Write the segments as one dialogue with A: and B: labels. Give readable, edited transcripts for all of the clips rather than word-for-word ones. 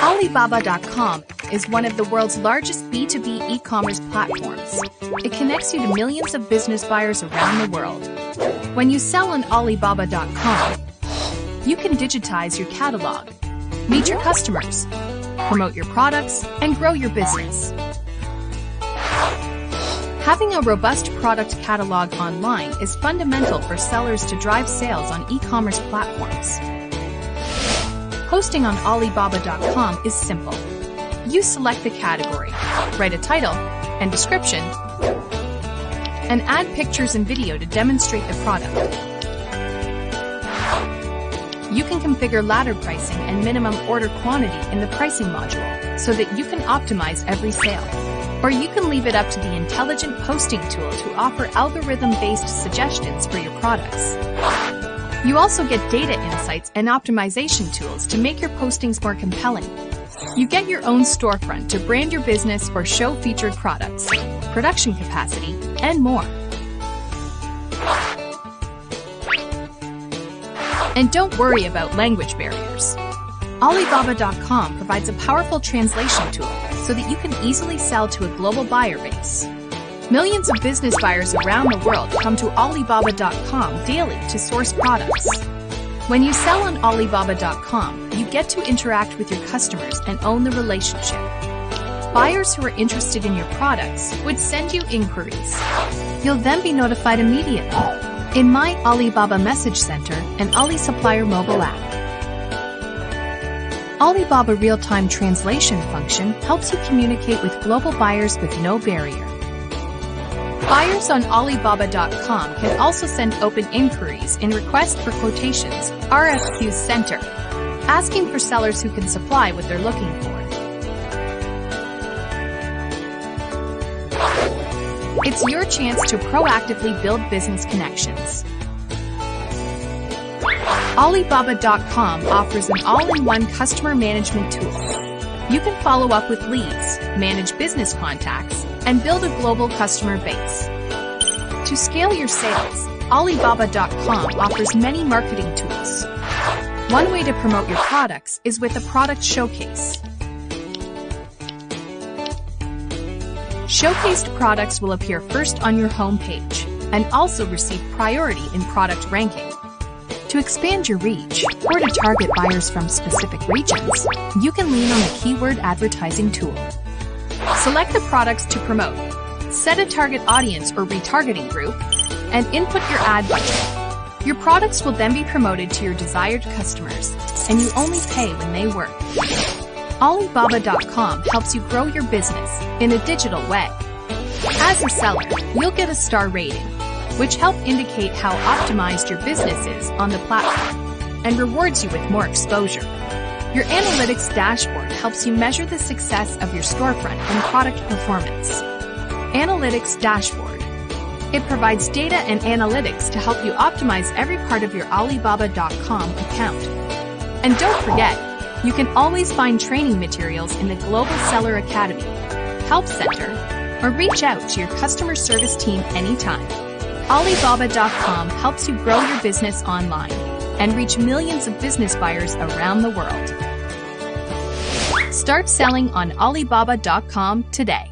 A: Alibaba.com is one of the world's largest B2B e-commerce platforms. It connects you to millions of business buyers around the world. When you sell on Alibaba.com, you can digitize your catalog, meet your customers, promote your products, and grow your business. Having a robust product catalog online is fundamental for sellers to drive sales on e-commerce platforms. Posting on Alibaba.com is simple. You select the category, write a title and description, and add pictures and video to demonstrate the product. You can configure ladder pricing and minimum order quantity in the pricing module so that you can optimize every sale. Or you can leave it up to the intelligent posting tool to offer algorithm-based suggestions for your products. You also get data insights and optimization tools to make your postings more compelling. You get your own storefront to brand your business or show featured products, production capacity, and more. And don't worry about language barriers. Alibaba.com provides a powerful translation tool so that you can easily sell to a global buyer base. Millions of business buyers around the world come to Alibaba.com daily to source products. When you sell on Alibaba.com, you get to interact with your customers and own the relationship. Buyers who are interested in your products would send you inquiries. You'll then be notified immediately in My Alibaba Message Center and Ali Supplier mobile app. Alibaba Real-Time Translation function helps you communicate with global buyers with no barrier. Buyers on Alibaba.com can also send open inquiries in Request for Quotations (RFQ) Center, asking for sellers who can supply what they're looking for. It's your chance to proactively build business connections. Alibaba.com offers an all-in-one customer management tool. You can follow up with leads, manage business contacts, and build a global customer base. To scale your sales, Alibaba.com offers many marketing tools. One way to promote your products is with a product showcase. Showcased products will appear first on your homepage and also receive priority in product ranking. To expand your reach or to target buyers from specific regions, you can lean on the keyword advertising tool. Select the products to promote, set a target audience or retargeting group, and input your ad budget. Your products will then be promoted to your desired customers, and you only pay when they work. Alibaba.com helps you grow your business in a digital way. As a seller, you'll get a star rating, which help indicate how optimized your business is on the platform and rewards you with more exposure. Your analytics dashboard helps you measure the success of your storefront and product performance. Analytics dashboard. It provides data and analytics to help you optimize every part of your Alibaba.com account. And don't forget, you can always find training materials in the Global Seller Academy, Help Center, or reach out to your customer service team anytime. Alibaba.com helps you grow your business online and reach millions of business buyers around the world. Start selling on Alibaba.com today.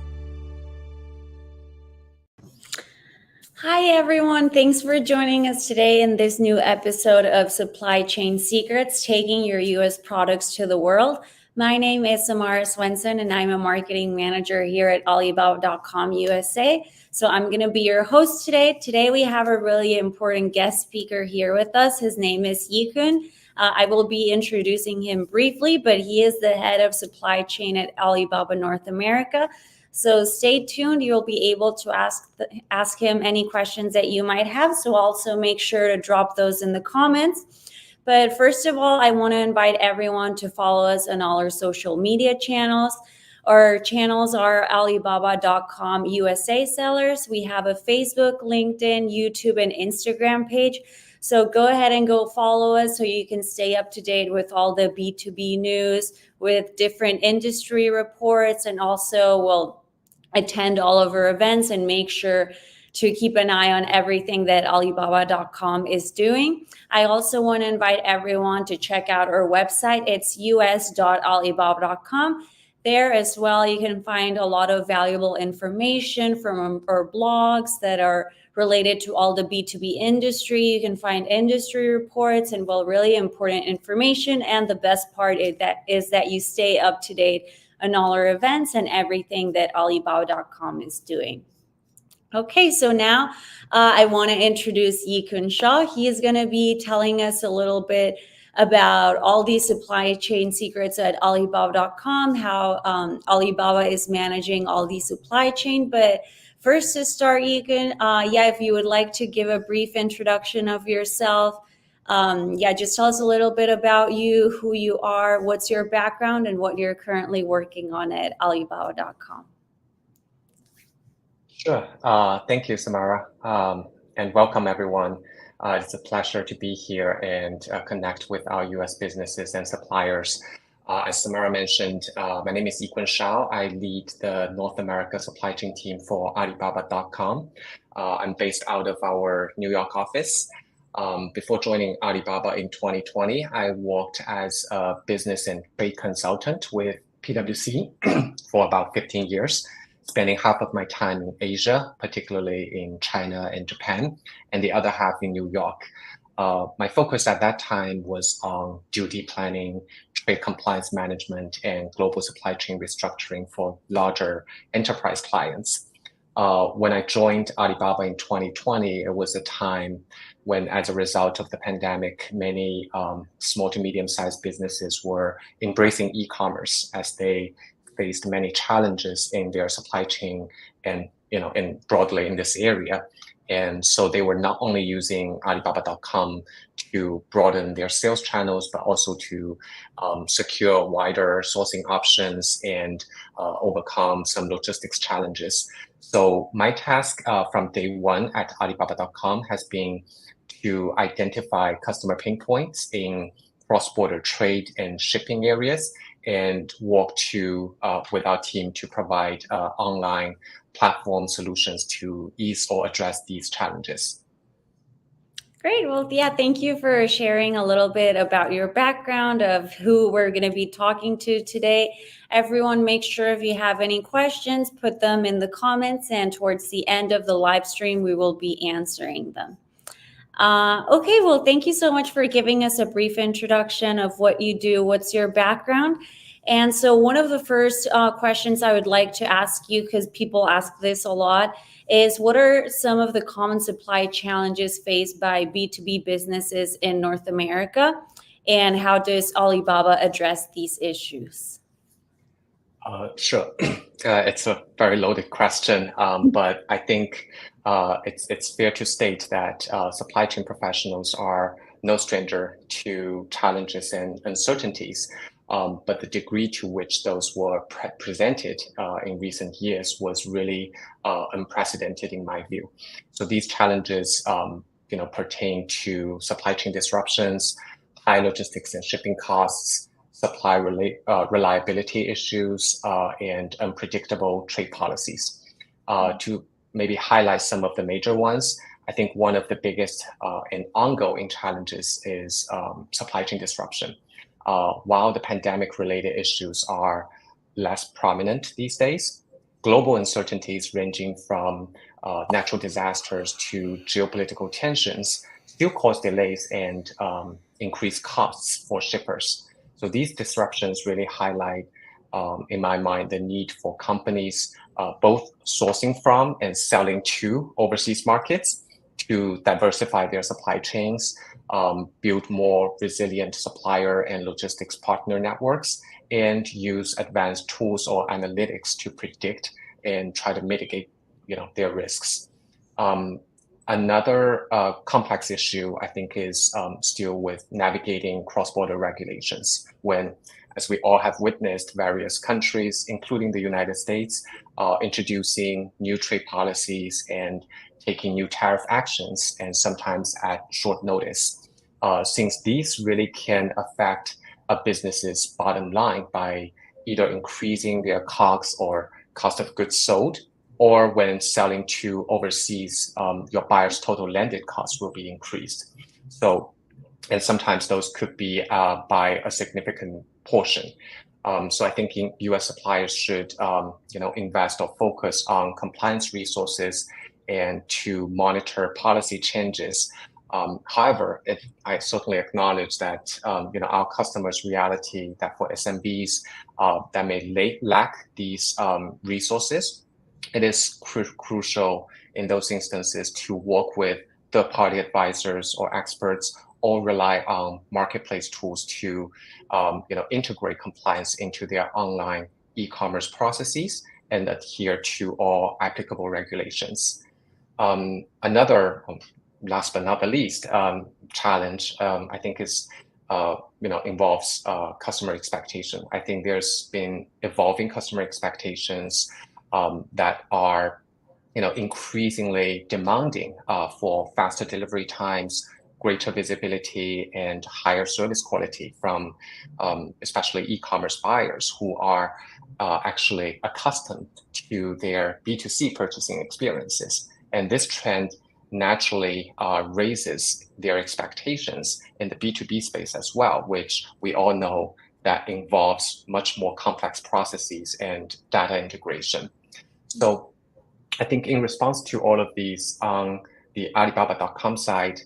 B: Hi everyone, thanks for joining us today in this new episode of Supply Chain Secrets, taking your US products to the world. My name is Samara Swenson and I'm a marketing manager here at Alibaba.com USA. So I'm going to be your host today. Today we have a really important guest speaker here with us. His name is Yikun. I will be introducing him briefly, but he is the head of supply chain at Alibaba North America. So stay tuned. You'll be able to ask him any questions that you might have. So also make sure to drop those in the comments. But first of all, I want to invite everyone to follow us on all our social media channels. Our channels are Alibaba.com USA sellers. We have a Facebook, LinkedIn, YouTube, and Instagram page. So go ahead and go follow us so you can stay up to date with all the B2B news, with different industry reports, and also attend all of our events and make sure to keep an eye on everything that Alibaba.com is doing. I also want to invite everyone to check out our website. It's us.alibaba.com. There as well, you can find a lot of valuable information from our blogs that are related to all the B2B industry. You can find industry reports and really important information. And the best part is that you stay up to date on all our events and everything that Alibaba.com is doing. Okay, so now I want to introduce Yi-Kun Shaw. He is going to be telling us a little bit about all these supply chain secrets at Alibaba.com, how Alibaba is managing all these supply chain. But first to start, Yi-Kun, if you would like to give a brief introduction of yourself. Just tell us a little bit about you, who you are, what's your background, and what you're currently working on at Alibaba.com.
C: Sure. Thank you, Samara, and welcome everyone. It's a pleasure to be here and connect with our U.S. businesses and suppliers. As Samara mentioned, my name is Yi-Kun Shaw. I lead the North America supply chain team for Alibaba.com. I'm based out of our New York office. Before joining Alibaba in 2020, I worked as a business and trade consultant with PwC for about 15 years. Spending half of my time in Asia, particularly in China and Japan, and the other half in New York. My focus at that time was on duty planning, trade compliance management, and global supply chain restructuring for larger enterprise clients. When I joined Alibaba in 2020, it was a time when, as a result of the pandemic, many small to medium-sized businesses were embracing e-commerce as they faced many challenges in their supply chain and broadly in this area. And so they were not only using Alibaba.com to broaden their sales channels, but also to secure wider sourcing options and overcome some logistics challenges. So my task from day one at Alibaba.com has been to identify customer pain points in cross-border trade and shipping areas, and work with our team to provide online platform solutions to ease or address these challenges.
B: Great. Well, thank you for sharing a little bit about your background, of who we're going to be talking to today. Everyone, make sure if you have any questions, put them in the comments, and towards the end of the live stream, we will be answering them. Okay, well, thank you so much for giving us a brief introduction of what you do, what's your background. And so one of the first questions I would like to ask you, because people ask this a lot, is what are some of the common supply challenges faced by B2B businesses in North America, and how does Alibaba address these issues?
C: Sure. It's a very loaded question, but I think it's fair to state that supply chain professionals are no stranger to challenges and uncertainties. But the degree to which those were presented in recent years was really unprecedented in my view. So these challenges, pertain to supply chain disruptions, high logistics and shipping costs, supply reliability issues, and unpredictable trade policies. To maybe highlight some of the major ones, I think one of the biggest and ongoing challenges is supply chain disruption. While the pandemic-related issues are less prominent these days, global uncertainties ranging from natural disasters to geopolitical tensions still cause delays and increase costs for shippers. So these disruptions really highlight, in my mind, the need for companies both sourcing from and selling to overseas markets to diversify their supply chains, build more resilient supplier and logistics partner networks, and use advanced tools or analytics to predict and try to mitigate, their risks. Another complex issue, I think, is still with navigating cross-border regulations, when, as we all have witnessed, various countries, including the United States, introducing new trade policies and taking new tariff actions, and sometimes at short notice. Since these really can affect a business's bottom line by either increasing their COGS or cost of goods sold, or when selling to overseas, your buyer's total landed cost will be increased. So, and sometimes those could be by a significant portion. So I think U.S. suppliers should, invest or focus on compliance resources and to monitor policy changes. However, I certainly acknowledge that our customers' reality that for SMBs that may lack these resources, it is crucial in those instances to work with third-party advisors or experts, or rely on marketplace tools to integrate compliance into their online e-commerce processes and adhere to all applicable regulations. Another, last but not the least, challenge I think is involves customer expectation. I think there's been evolving customer expectations that are increasingly demanding for faster delivery times, greater visibility, and higher service quality from especially e-commerce buyers who are actually accustomed to their B2C purchasing experiences. And this trend naturally raises their expectations in the B2B space as well, which we all know that involves much more complex processes and data integration. So I think in response to all of these, on the Alibaba.com side,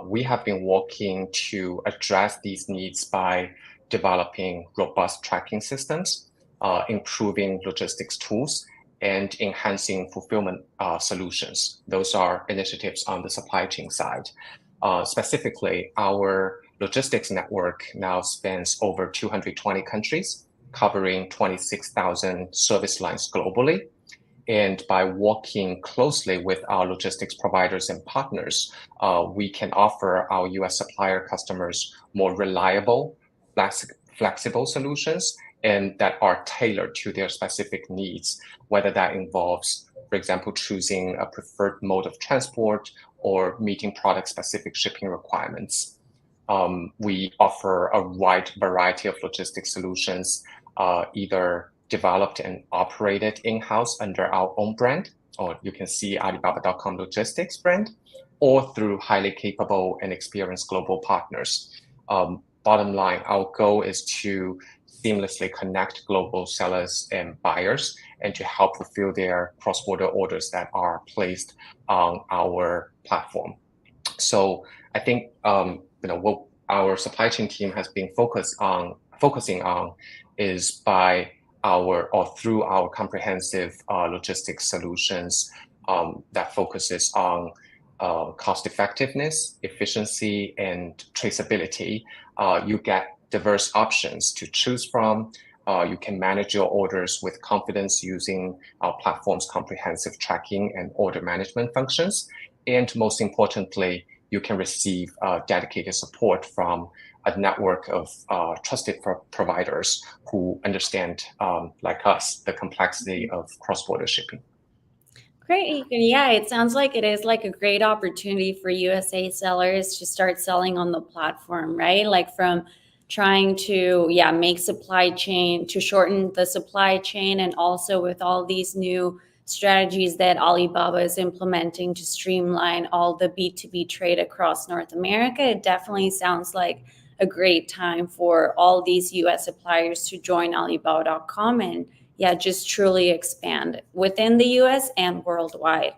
C: we have been working to address these needs by developing robust tracking systems, improving logistics tools, and enhancing fulfillment solutions. Those are initiatives on the supply chain side. Specifically, our logistics network now spans over 220 countries, covering 26,000 service lines globally. And by working closely with our logistics providers and partners, we can offer our US supplier customers more reliable, flexible solutions, and that are tailored to their specific needs, whether that involves, for example, choosing a preferred mode of transport or meeting product-specific shipping requirements. We offer a wide variety of logistics solutions, either developed and operated in-house under our own brand, or you can see Alibaba.com Logistics brand, or through highly capable and experienced global partners. Bottom line, our goal is to seamlessly connect global sellers and buyers and to help fulfill their cross-border orders that are placed on our platform. So I think what our supply chain team has been focusing on is by through our comprehensive logistics solutions that focuses on cost effectiveness, efficiency, and traceability. You get diverse options to choose from. You can manage your orders with confidence using our platform's comprehensive tracking and order management functions. And most importantly, you can receive dedicated support from a network of trusted providers who understand, like us, the complexity of cross-border shipping.
B: Great. Yeah, it sounds like it is like a great opportunity for USA sellers to start selling on the platform, right? Like from trying to, make supply chain, to shorten the supply chain, and also with all these new strategies that Alibaba is implementing to streamline all the B2B trade across North America. It definitely sounds like a great time for all these US suppliers to join Alibaba.com and just truly expand within the US and worldwide.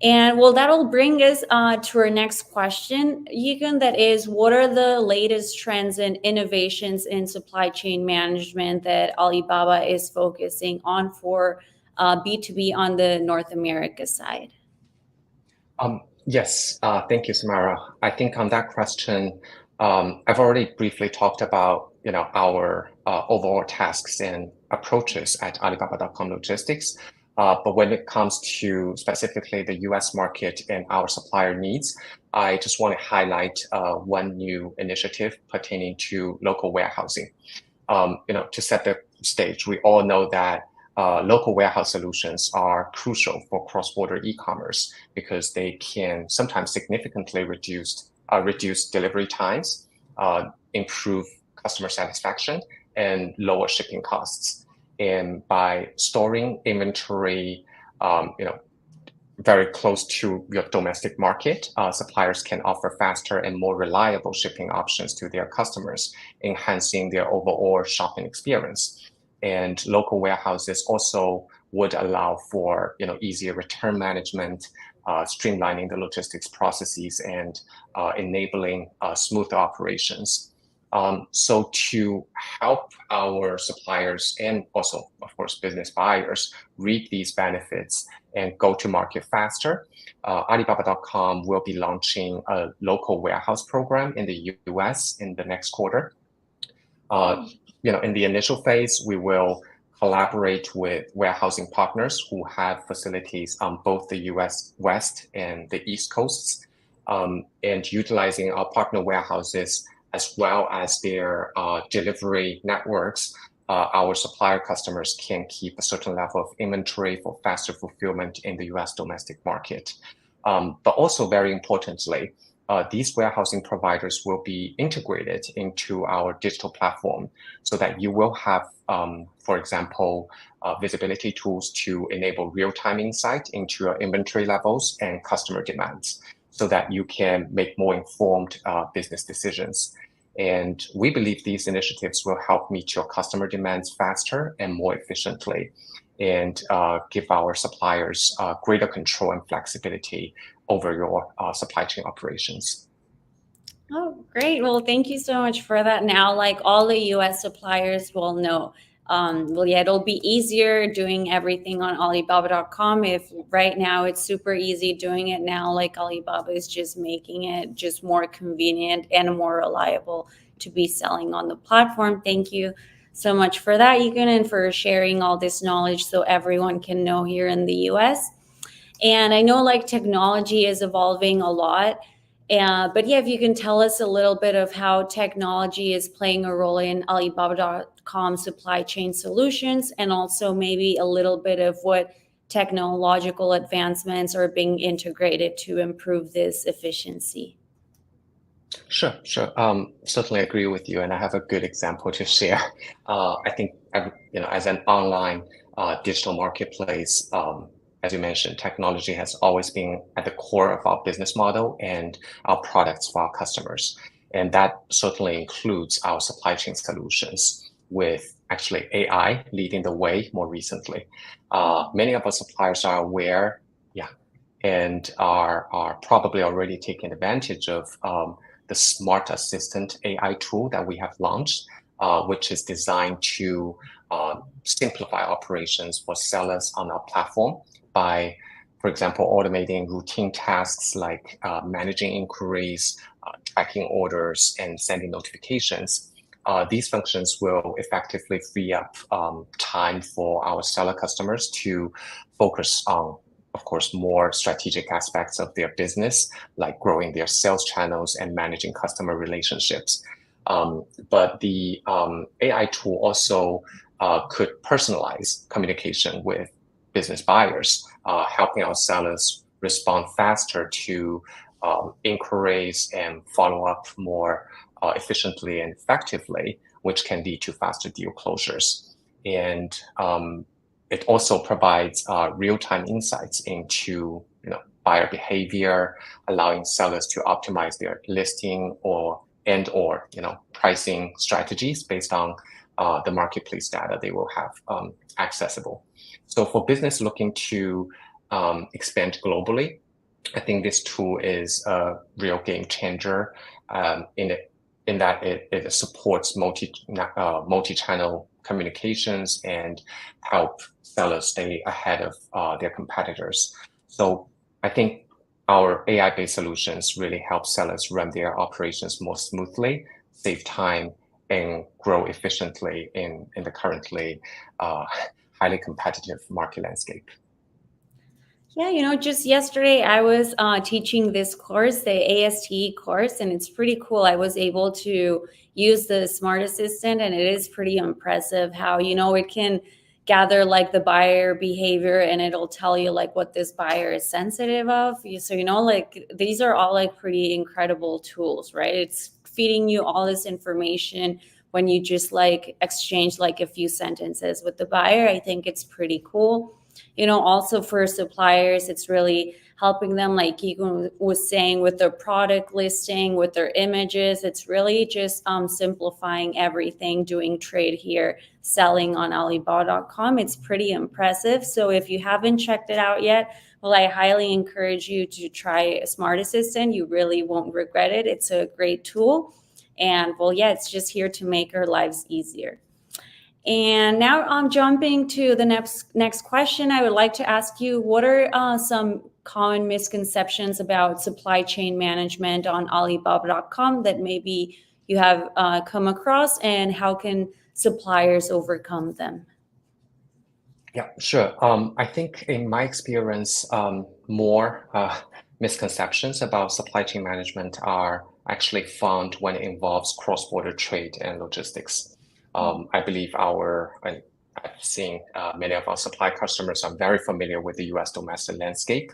B: And well, that'll bring us to our next question, Yikun, that is, what are the latest trends and innovations in supply chain management that Alibaba is focusing on for B2B on the North America side?
C: Yes, thank you, Samara. I think on that question, I've already briefly talked about our overall tasks and approaches at Alibaba.com Logistics. But when it comes to specifically the US market and our supplier needs, I just want to highlight one new initiative pertaining to local warehousing. To set the stage, we all know that local warehouse solutions are crucial for cross-border e-commerce because they can sometimes significantly reduce delivery times, improve customer satisfaction, and lower shipping costs. And by storing inventory very close to your domestic market, suppliers can offer faster and more reliable shipping options to their customers, enhancing their overall shopping experience. And local warehouses also would allow for easier return management, streamlining the logistics processes, and enabling smooth operations. So to help our suppliers and also, of course, business buyers reap these benefits and go to market faster, Alibaba.com will be launching a local warehouse program in the US in the next quarter. In the initial phase, we will collaborate with warehousing partners who have facilities on both the US West and the East Coasts, and utilizing our partner warehouses as well as their delivery networks. Our supplier customers can keep a certain level of inventory for faster fulfillment in the US domestic market. But also very importantly, these warehousing providers will be integrated into our digital platform so that you will have, for example, visibility tools to enable real-time insight into your inventory levels and customer demands so that you can make more informed business decisions. And we believe these initiatives will help meet your customer demands faster and more efficiently, and give our suppliers greater control and flexibility over your supply chain operations.
B: Oh, great. Well, thank you so much for that. Now, like all the US suppliers will know, it'll be easier doing everything on Alibaba.com. If right now it's super easy doing it now, like Alibaba is just making it just more convenient and more reliable to be selling on the platform. Thank you so much for that, Yigen, and for sharing all this knowledge so everyone can know here in the US. And I know like technology is evolving a lot. But yeah, if you can tell us a little bit of how technology is playing a role in Alibaba.com supply chain solutions, and also maybe a little bit of what technological advancements are being integrated to improve this efficiency.
C: Sure. Certainly agree with you, and I have a good example to share. I think, as an online digital marketplace, as you mentioned, technology has always been at the core of our business model and our products for our customers. And that certainly includes our supply chain solutions, with actually AI leading the way more recently. Many of our suppliers are aware, and are probably already taking advantage of the Smart Assistant AI tool that we have launched, which is designed to simplify operations for sellers on our platform by, for example, automating routine tasks like managing inquiries, tracking orders, and sending notifications. These functions will effectively free up time for our seller customers to focus on, of course, more strategic aspects of their business, like growing their sales channels and managing customer relationships. But the AI tool also could personalize communication with business buyers, helping our sellers respond faster to inquiries and follow up more efficiently and effectively, which can lead to faster deal closures. And it also provides real-time insights into buyer behavior, allowing sellers to optimize their listing or pricing strategies based on the marketplace data they will have accessible. So for business looking to expand globally, I think this tool is a real game changer in that it supports multi-channel communications and help sellers stay ahead of their competitors. So I think our AI-based solutions really help sellers run their operations more smoothly, save time, and grow efficiently in the currently highly competitive market landscape.
B: Yeah, just yesterday I was teaching this course, the ASTE course, and it's pretty cool. I was able to use the Smart Assistant, and it is pretty impressive how, it can gather like the buyer behavior, and it'll tell you like what this buyer is sensitive of. So, like these are all like pretty incredible tools, right? It's feeding you all this information when you just like exchange like a few sentences with the buyer. I think it's pretty cool. Also for suppliers, it's really helping them, like Keegan was saying, with their product listing, with their images. It's really just simplifying everything, doing trade here, selling on Alibaba.com. It's pretty impressive. So if you haven't checked it out yet, well, I highly encourage you to try Smart Assistant. You really won't regret it. It's a great tool. And well, yeah, it's just here to make our lives easier. And now I'm jumping to the next question. I would like to ask you, what are some common misconceptions about supply chain management on Alibaba.com that maybe you have come across, and how can suppliers overcome them?
C: Yeah, sure. I think in my experience, more misconceptions about supply chain management are actually found when it involves cross-border trade and logistics. I believe I've seen many of our supply customers are very familiar with the US domestic landscape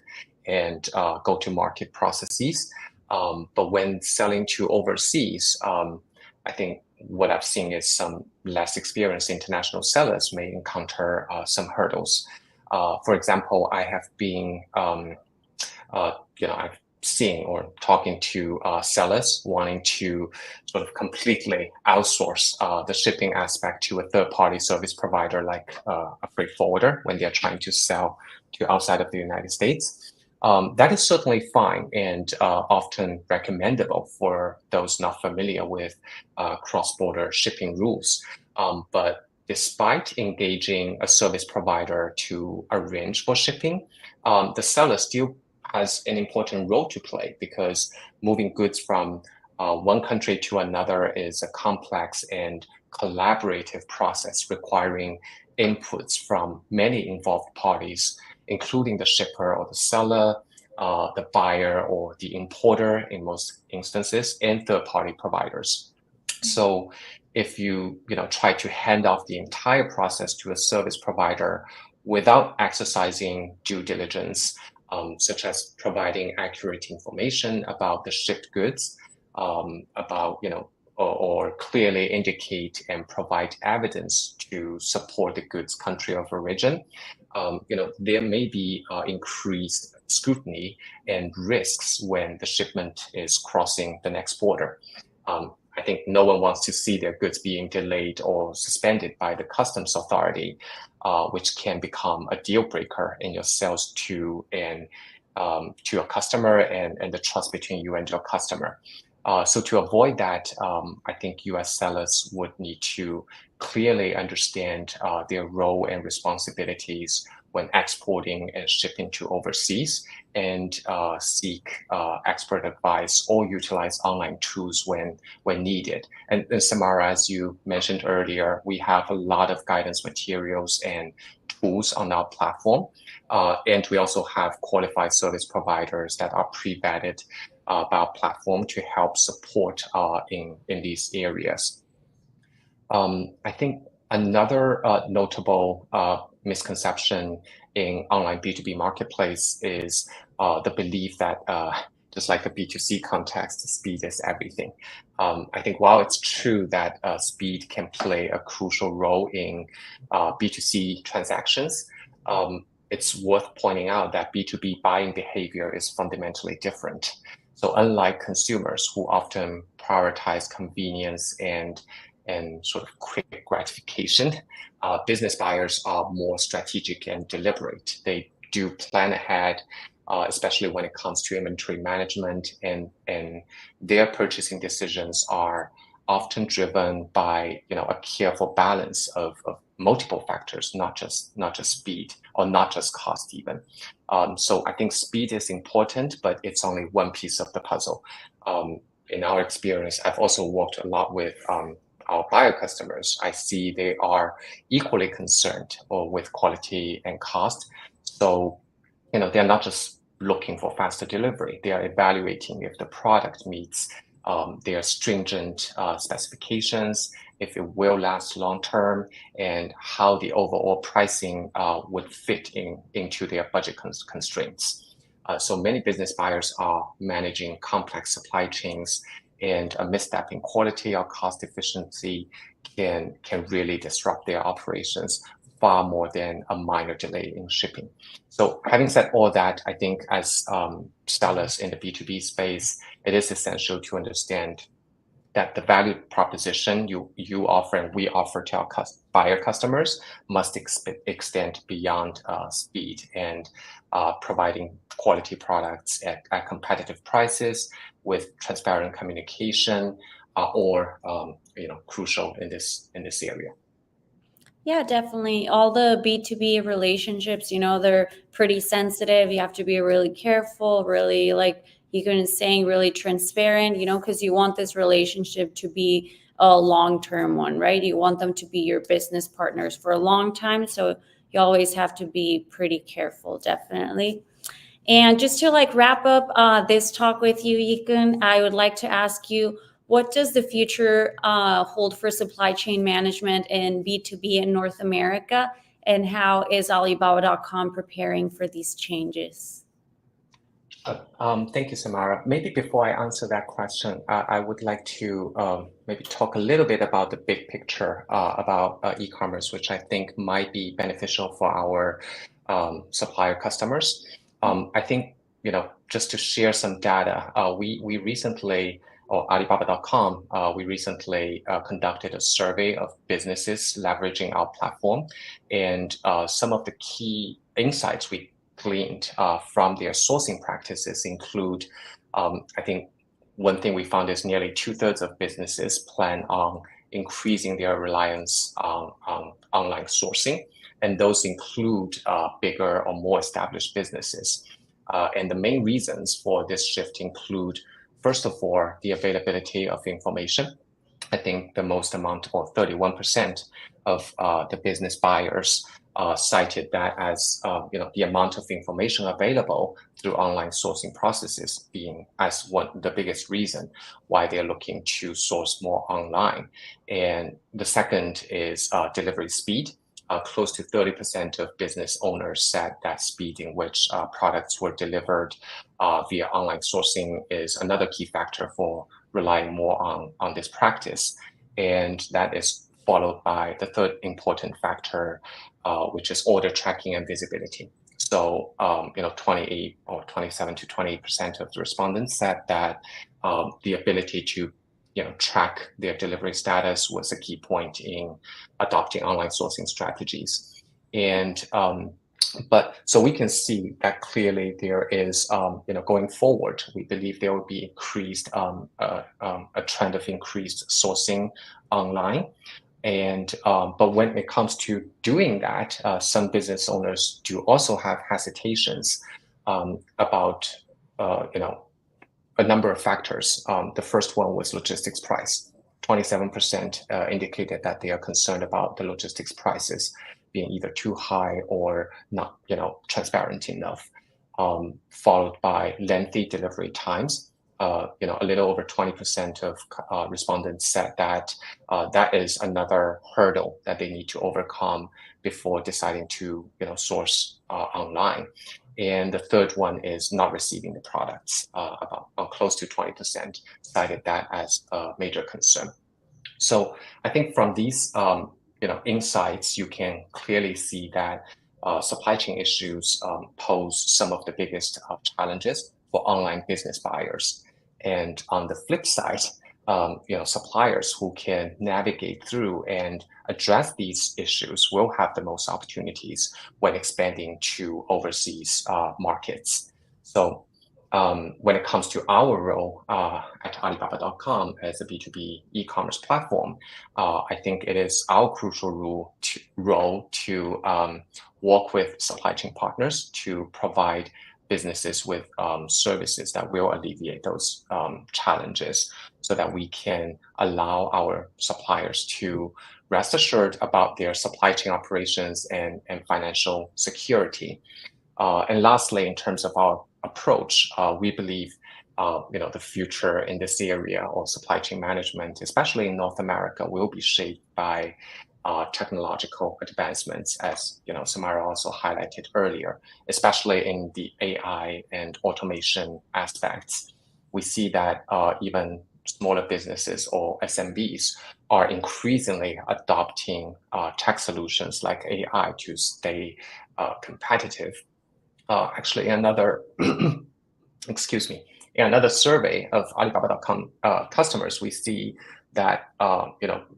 C: and go-to-market processes. But when selling to overseas, I think what I've seen is some less experienced international sellers may encounter some hurdles. For example, I have been, I've seen or talking to sellers wanting to sort of completely outsource the shipping aspect to a third-party service provider like a freight forwarder when they're trying to sell to outside of the United States. That is certainly fine and often recommendable for those not familiar with cross-border shipping rules. But despite engaging a service provider to arrange for shipping, the seller still has an important role to play, because moving goods from one country to another is a complex and collaborative process requiring inputs from many involved parties, including the shipper or the seller, the buyer or the importer in most instances, and third-party providers. So if you try to hand off the entire process to a service provider without exercising due diligence, such as providing accurate information about the shipped goods, or clearly indicate and provide evidence to support the goods' country of origin, there may be increased scrutiny and risks when the shipment is crossing the next border. I think no one wants to see their goods being delayed or suspended by the customs authority, which can become a deal breaker in your sales to your customer and the trust between you and your customer. So to avoid that, I think US sellers would need to clearly understand their role and responsibilities when exporting and shipping to overseas, and seek expert advice or utilize online tools when needed. And Samara, as you mentioned earlier, we have a lot of guidance materials and tools on our platform. And we also have qualified service providers that are pre-vetted by our platform to help support in these areas. I think another notable misconception in online B2B marketplace is the belief that just like the B2C context, speed is everything. I think while it's true that speed can play a crucial role in B2C transactions, it's worth pointing out that B2B buying behavior is fundamentally different. So unlike consumers who often prioritize convenience and sort of quick gratification, business buyers are more strategic and deliberate. They do plan ahead, especially when it comes to inventory management, and their purchasing decisions are often driven by a careful balance of multiple factors, not just speed or not just cost even. So I think speed is important, but it's only one piece of the puzzle. In our experience, I've also worked a lot with our buyer customers. I see they are equally concerned with quality and cost. So, they're not just looking for faster delivery. They are evaluating if the product meets their stringent specifications, if it will last long term, and how the overall pricing would fit into their budget constraints. So many business buyers are managing complex supply chains, and a misstep in quality or cost efficiency can really disrupt their operations far more than a minor delay in shipping. So having said all that, I think as sellers in the B2B space, it is essential to understand that the value proposition you offer and we offer to our buyer customers must extend beyond speed and providing quality products at competitive prices with transparent communication or crucial in this area.
B: Yeah, definitely. All the B2B relationships, they're pretty sensitive. You have to be really careful, really, like Yigun is saying, really transparent, because you want this relationship to be a long-term one, right? You want them to be your business partners for a long time. So you always have to be pretty careful, definitely. And just to wrap up this talk with you, Yigun, I would like to ask you, what does the future hold for supply chain management in B2B in North America? And how is Alibaba.com preparing for these changes?
C: Thank you, Samara. Maybe before I answer that question, I would like to maybe talk a little bit about the big picture about e-commerce, which I think might be beneficial for our supplier customers. I think, just to share some data, we recently, or Alibaba.com, we recently conducted a survey of businesses leveraging our platform, and some of the key insights we gleaned from their sourcing practices include, I think one thing we found is nearly 2/3 of businesses plan on increasing their reliance on online sourcing, and those include bigger or more established businesses. And the main reasons for this shift include, first of all, the availability of information. I think the most amount, or 31% of the business buyers cited that as the amount of information available through online sourcing processes being as the biggest reason why they're looking to source more online. And the second is delivery speed. Close to 30% of business owners said that speed in which products were delivered via online sourcing is another key factor for relying more on this practice. And that is followed by the third important factor, which is order tracking and visibility. So, 28 or 27 to 28% of the respondents said that the ability to track their delivery status was a key point in adopting online sourcing strategies. And but so we can see that clearly there is, going forward, we believe there will be increased a trend of increased sourcing online. And but when it comes to doing that, some business owners do also have hesitations about a number of factors. The first one was logistics price. 27% indicated that they are concerned about the logistics prices being either too high or not, transparent enough. Followed by lengthy delivery times. A little over 20% of respondents said that that is another hurdle that they need to overcome before deciding to, source online. And the third one is not receiving the products. About close to 20% cited that as a major concern. So I think from these insights, you can clearly see that supply chain issues pose some of the biggest challenges for online business buyers. And on the flip side, suppliers who can navigate through and address these issues will have the most opportunities when expanding to overseas markets. So when it comes to our role at Alibaba.com as a B2B e-commerce platform, I think it is our crucial role to work with supply chain partners to provide businesses with services that will alleviate those challenges so that we can allow our suppliers to rest assured about their supply chain operations and financial security. And lastly, in terms of our approach, we believe the future in this area or supply chain management, especially in North America, will be shaped by technological advancements, as Samara also highlighted earlier, especially in the AI and automation aspects. We see that even smaller businesses or SMBs are increasingly adopting tech solutions like AI to stay competitive. Actually, another excuse me, in another survey of Alibaba.com customers, we see that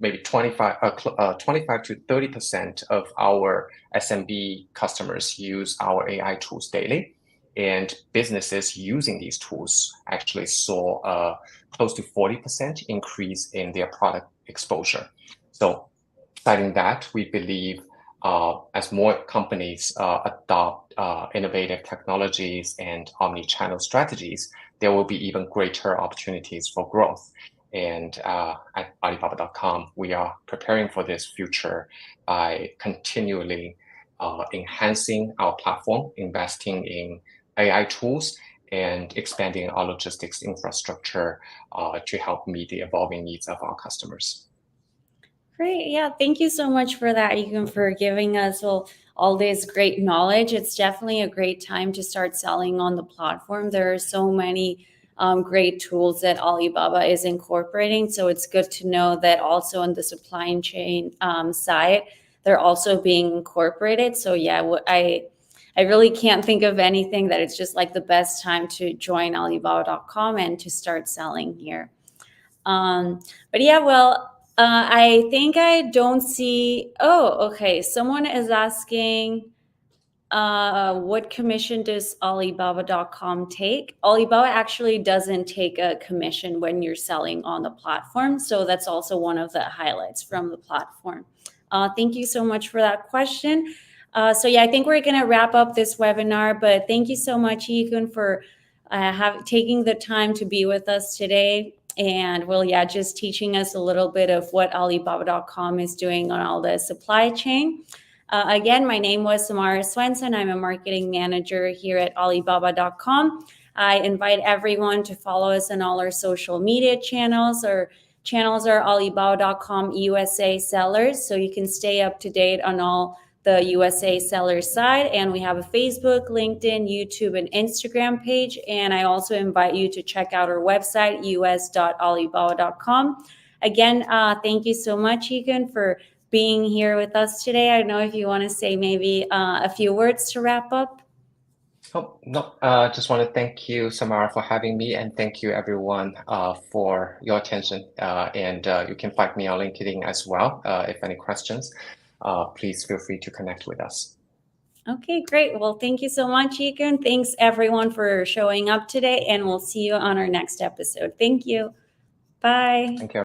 C: maybe 25 to 30% of our SMB customers use our AI tools daily, and businesses using these tools actually saw a close to 40% increase in their product exposure. So, citing that, we believe as more companies adopt innovative technologies and omni-channel strategies, there will be even greater opportunities for growth. And at Alibaba.com, we are preparing for this future by continually enhancing our platform, investing in AI tools, and expanding our logistics infrastructure to help meet the evolving needs of our customers.
B: Great. Yeah. Thank you so much for that, Yikun, for giving us all this great knowledge. It's definitely a great time to start selling on the platform. There are so many great tools that Alibaba is incorporating. So it's good to know that also on the supply chain side, they're also being incorporated. So yeah, I really can't think of anything that it's just like the best time to join Alibaba.com and to start selling here. But yeah, well, I think I don't see. Oh, okay. Someone is asking, what commission does Alibaba.com take? Alibaba actually doesn't take a commission when you're selling on the platform. So that's also one of the highlights from the platform. Thank you so much for that question. So yeah, I think we're going to wrap up this webinar, but thank you so much, Yikun, for taking the time to be with us today. And well, yeah, just teaching us a little bit of what Alibaba.com is doing on all the supply chain. Again, my name was Samara Swenson. I'm a marketing manager here at Alibaba.com. I invite everyone to follow us on all our social media channels. Our channels are Alibaba.com USA Sellers, so you can stay up to date on all the USA Sellers side. And we have a Facebook, LinkedIn, YouTube, and Instagram page. And I also invite you to check out our website, us.alibaba.com. Again, thank you so much, Yikun, for being here with us today. I don't know if you want to say maybe a few words to wrap up.
C: Oh, no, just want to thank you, Samara, for having me, and thank you, everyone, for your attention. And you can find me on LinkedIn as well. If any questions, please feel free to connect with us.
B: Okay, great. Well, thank you so much, Yikun. Thanks, everyone, for showing up today, and we'll see you on our next episode. Thank you. Bye.
C: Thank you.